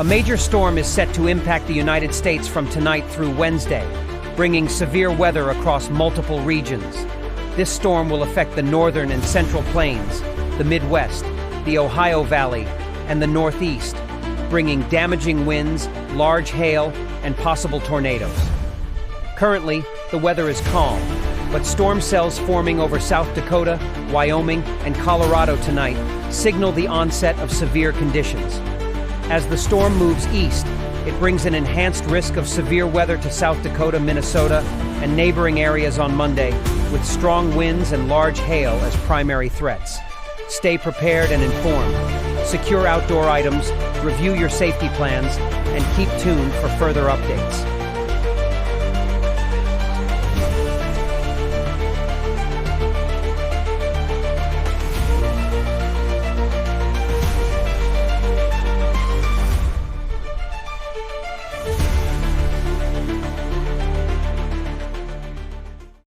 A major storm is set to impact the United States from tonight through Wednesday, bringing severe weather across multiple regions. This storm will affect the northern and central plains, the Midwest, the Ohio Valley, and the Northeast, bringing damaging winds, large hail, and possible tornadoes. Currently, the weather is calm, but storm cells forming over South Dakota, Wyoming, and Colorado tonight signal the onset of severe conditions. As the storm moves east, it brings an enhanced risk of severe weather to South Dakota, Minnesota, and neighboring areas on Monday, with strong winds and large hail as primary threats. Stay prepared and informed. Secure outdoor items, review your safety plans, and keep tuned for further updates.